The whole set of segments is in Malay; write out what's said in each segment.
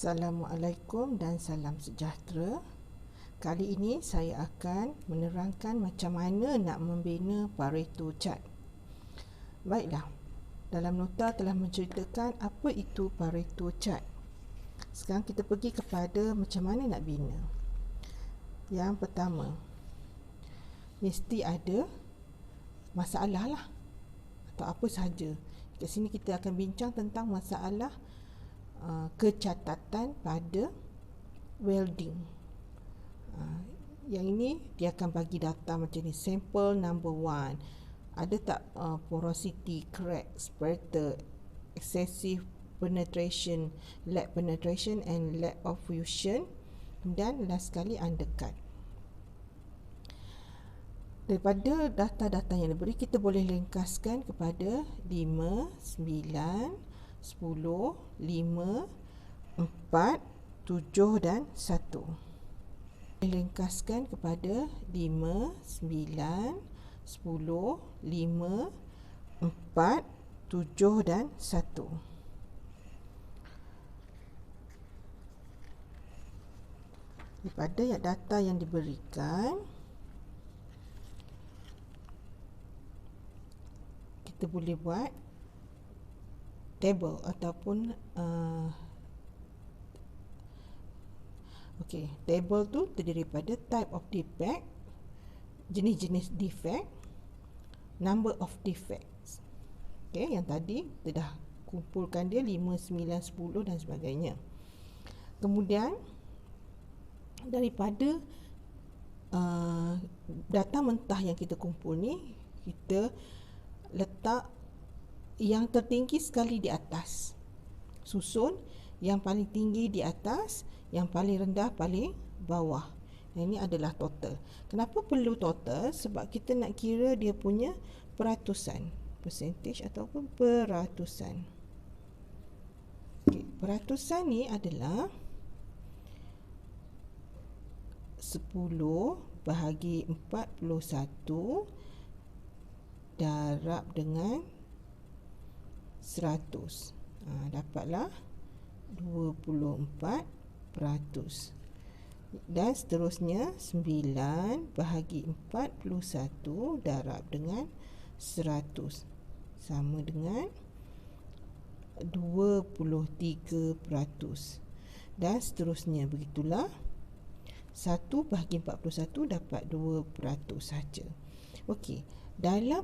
Assalamualaikum dan salam sejahtera. Kali ini saya akan menerangkan macam mana nak membina Pareto chart. Baiklah, dalam nota telah menceritakan apa itu Pareto chart. Sekarang kita pergi kepada macam mana nak bina. Yang pertama, mesti ada masalah lah, atau apa sahaja. Kat sini kita akan bincang tentang masalah kecatatan pada welding. Yang ini dia akan bagi data macam ni. Sample number 1, ada tak porosity, crack, splatter, excessive penetration, lack penetration and lack of fusion, dan last sekali undercut. Daripada data-data yang diberi, kita boleh ringkaskan kepada 5, 9, 10, 5, 4, 7 dan 1. Ringkaskan kepada 5, 9, 10, 5, 4, 7 dan 1. Daripada data yang diberikan, kita boleh buat table ataupun table tu terdiri daripada type of defect, jenis-jenis defect, number of defects. Yang tadi kita dah kumpulkan dia 5, 9, 10 dan sebagainya. Kemudian daripada data mentah yang kita kumpul ni, kita letak yang tertinggi sekali di atas, susun yang paling tinggi di atas, yang paling rendah paling bawah. Ini adalah total. Kenapa perlu total? Sebab kita nak kira dia punya peratusan, percentage ataupun peratusan. Peratusan ni adalah 10 bahagi 41 darab dengan 100. Dapatlah 24%. Dan seterusnya 9 bahagi 41 darab dengan 100 sama dengan 23%. Dan seterusnya begitulah. 1 bahagi 41 dapat 2% saja. Okey, dalam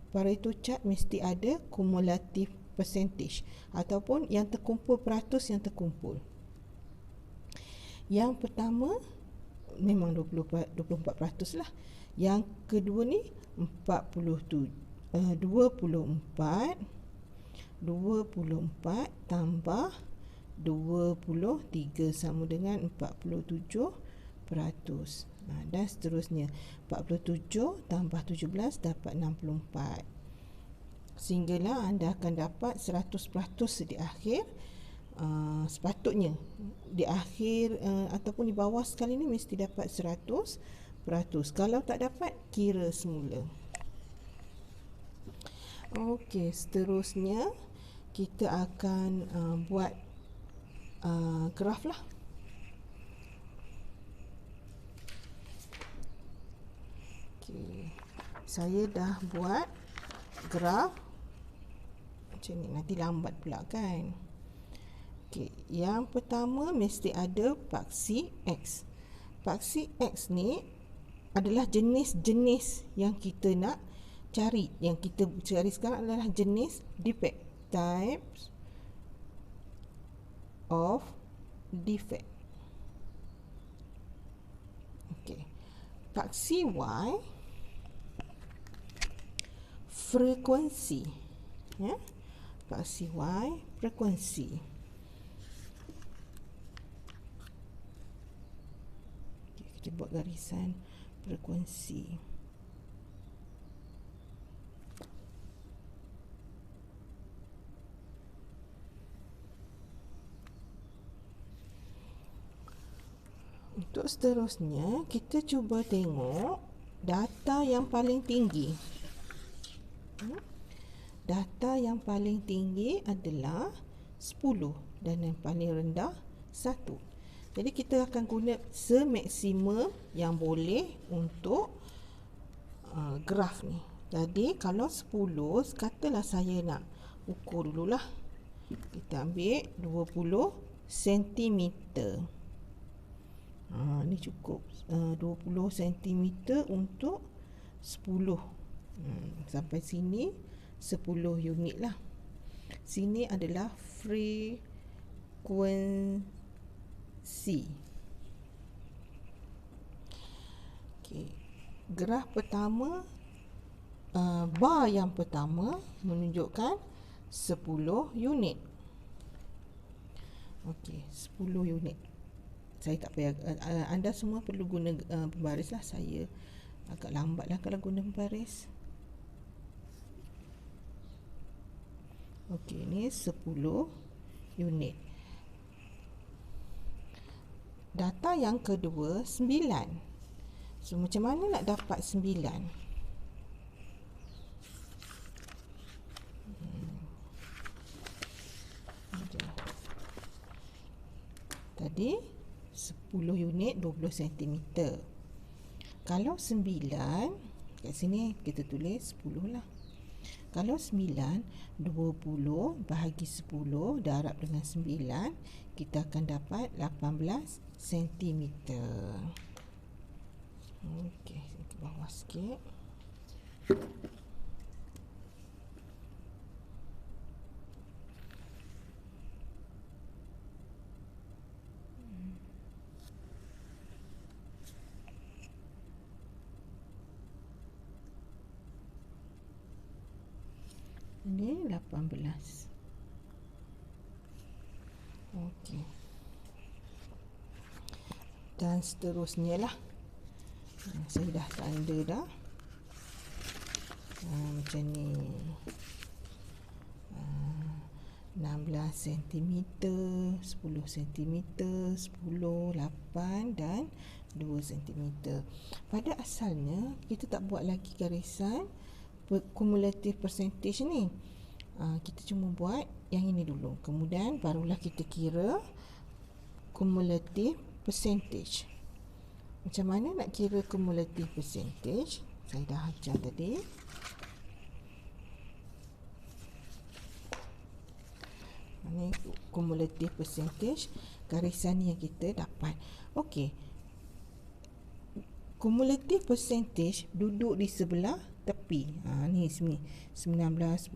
Pareto chart mesti ada kumulatif percentage ataupun yang terkumpul, peratus yang terkumpul. Yang pertama memang 24% lah. Yang kedua ni 24 tambah 23 sama dengan 47%. Dan seterusnya 47 tambah 17 dapat 64. Sehinggalah anda akan dapat 100% di akhir. Sepatutnya di akhir ataupun di bawah sekali ni mesti dapat 100%. Kalau tak dapat, kira semula. Okey, seterusnya kita akan buat graf lah. Saya dah buat graf macam ni, nanti lambat pula kan. Yang pertama mesti ada paksi X. Paksi X ni adalah jenis-jenis yang kita nak cari. Yang kita cari sekarang adalah jenis defect, types of defect. Paksi Y, frekuensi. Paksi Y, frekuensi. Kita buat garisan frekuensi. Untuk seterusnya, kita cuba tengok data yang paling tinggi. Data yang paling tinggi adalah 10 dan yang paling rendah 1. Jadi kita akan guna semaksimum yang boleh untuk graf ni. Jadi kalau 10, katalah saya nak ukur dululah. Kita ambil 20 cm. Ni cukup 20 cm untuk 10. Sampai sini 10 unit lah. Sini adalah frekuensi. Okay. Graf pertama, bar yang pertama menunjukkan 10 unit. Okey, 10 unit. Saya tak payah, anda semua perlu guna pembaris lah. Saya agak lambat lah kalau guna pembaris. Okey, ni 10 unit. Data yang kedua 9. So macam mana nak dapat 9? Tadi 10 unit 20 cm. Kalau 9, kat sini kita tulis 10 lah. Kalau 9, 20 bahagi 10 darab dengan 9, kita akan dapat 18 cm. Okey, saya ke bawah sikit. Ini 18. Okey. Dan seterusnya lah. Saya dah tanda dah. Macam ni. 16 cm, 10 cm, 10, 8 dan 2 cm. Pada asalnya kita tak buat lagi garisan cumulative percentage ni. Kita cuma buat yang ini dulu. Kemudian barulah kita kira cumulative percentage. Macam mana nak kira cumulative percentage? Saya dah ajar tadi. Ini cumulative percentage, garisan yang kita dapat. Okey. Cumulative percentage duduk di sebelah tepi. Ni sini 19.6.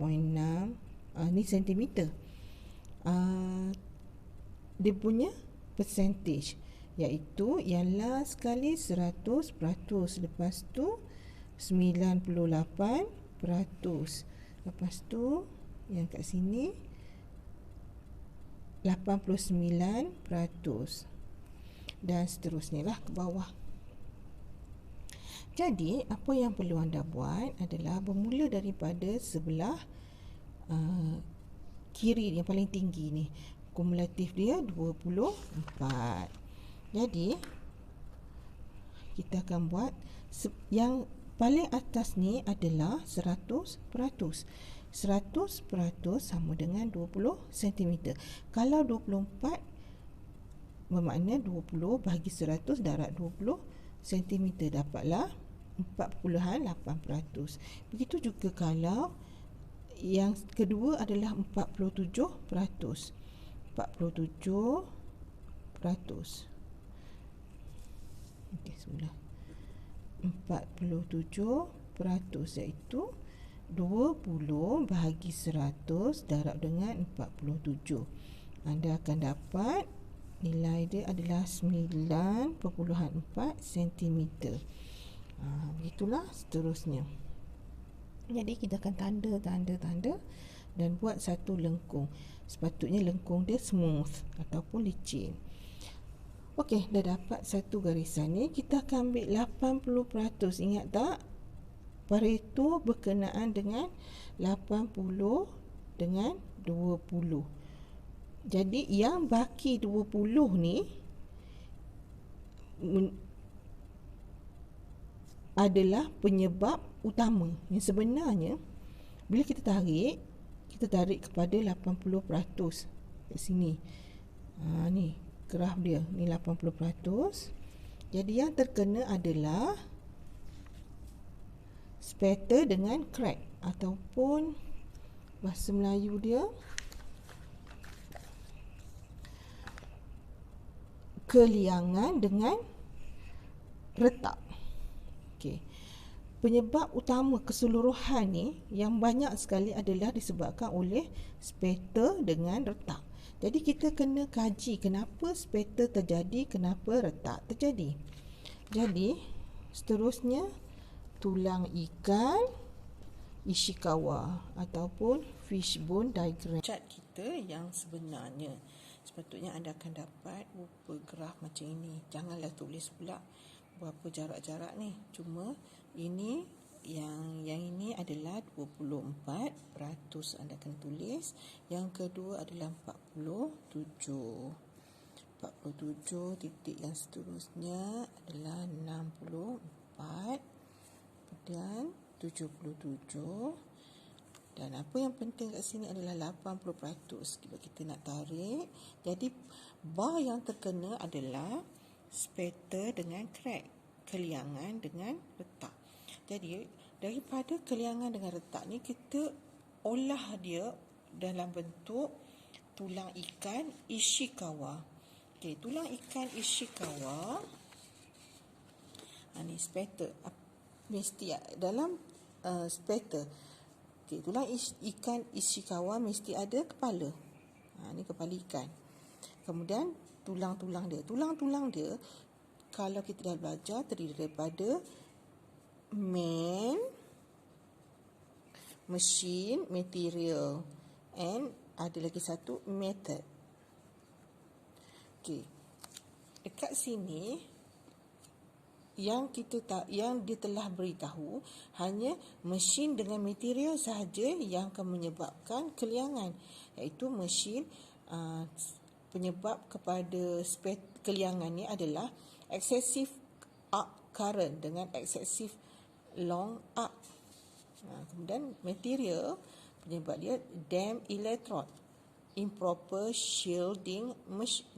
Ni sentimeter. Dia punya percentage iaitu yang last kali 100%, lepas tu 98%, lepas tu yang kat sini 89%, dan seterusnya lah ke bawah. Jadi apa yang perlu anda buat adalah bermula daripada sebelah kiri yang paling tinggi ni. Kumulatif dia 24. Jadi kita akan buat yang paling atas ni adalah 100%. 100% sama dengan 20 cm. Kalau 24 bermakna 20 bahagi 100 darab 20 cm, dapatlah 4.8%. Begitu juga kalau yang kedua adalah 47%. 47%. Okey, semula 47% iaitu 20 bahagi 100 darab dengan 47. Anda akan dapat nilai dia adalah 9.4 cm. Begitulah seterusnya. Jadi kita akan tanda dan buat satu lengkung. Sepatutnya lengkung dia smooth ataupun licin. Okey, dah dapat satu garisan ni. Kita akan ambil 80%. Ingat tak? Pareto berkenaan dengan 80 dengan 20. Jadi yang baki 20 ni adalah penyebab utama. Yang sebenarnya bila kita tarik kepada 80%. kat sini. Ni graf dia, ni 80%. Jadi yang terkena adalah spatter dengan crack, ataupun bahasa Melayu dia keliangan dengan retak. Okey. Penyebab utama keseluruhan ni yang banyak sekali adalah disebabkan oleh spatter dengan retak. Jadi kita kena kaji kenapa spatter terjadi, kenapa retak terjadi. Jadi seterusnya, tulang ikan Ishikawa ataupun fishbone diagram. Cat kita yang sebenarnya sepatutnya anda akan dapat rupa graf macam ini. Janganlah tulis pula berapa jarak-jarak ni. Cuma ini yang ini adalah 24%, anda akan tulis. Yang kedua adalah 47. 47 titik yang seterusnya adalah 64 dan 77. Dan apa yang penting kat sini adalah 80%. Sebab kita nak tarik. Jadi bar yang terkena adalah spatter dengan crack, keliangan dengan retak. Jadi daripada keliangan dengan retak ni, kita olah dia dalam bentuk tulang ikan Ishikawa. Okey, tulang ikan Ishikawa ni spatter. Mesti dalam spatter. Okey, tulang ikan Ishikawa mesti ada kepala. Ni kepala ikan. Kemudian tulang-tulang dia. Tulang-tulang dia, kalau kita dah belajar, terdiri daripada main, machine, material, and ada lagi satu method. Okey. Dekat sini yang dia telah beritahu hanya mesin dengan material sahaja yang akan menyebabkan keliangan, iaitu mesin penyebab kepada keliangan ni adalah excessive arc current dengan excessive long arc. Kemudian material penyebab dia damp electrode, improper shielding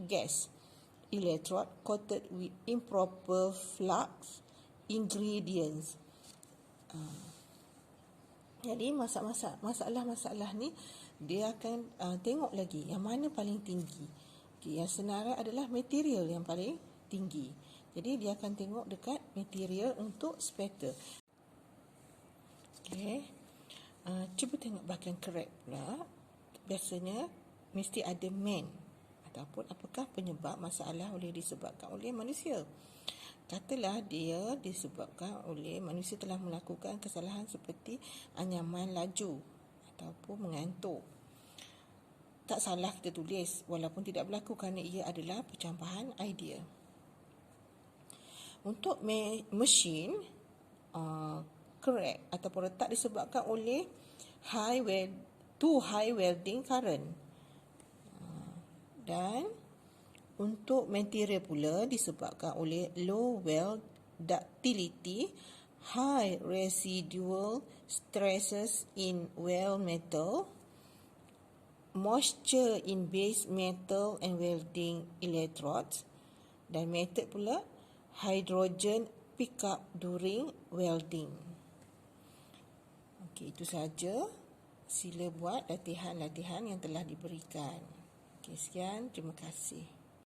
gas, electrode coated with improper flux ingredients. Jadi masalah-masalah ni dia akan tengok lagi yang mana paling tinggi. Okay, yang senarai adalah material yang paling tinggi. Jadi dia akan tengok dekat material untuk spatter. Okay. Cuba tengok bahagian crack pula. Biasanya mesti ada man, ataupun apakah penyebab masalah disebabkan oleh manusia. Katalah dia disebabkan oleh manusia telah melakukan kesalahan seperti anyaman laju ataupun mengantuk. Tak salah kita tulis walaupun tidak berlaku kerana ia adalah pencampahan idea. Untuk mesin crack ataupun retak disebabkan oleh high welding current. Dan untuk material pula disebabkan oleh low weld ductility, high residual stresses in weld metal, moisture in base metal and welding electrodes, dan method pula hydrogen pickup during welding. Okey, itu saja. Sila buat latihan-latihan yang telah diberikan. Okey, sekian. Terima kasih.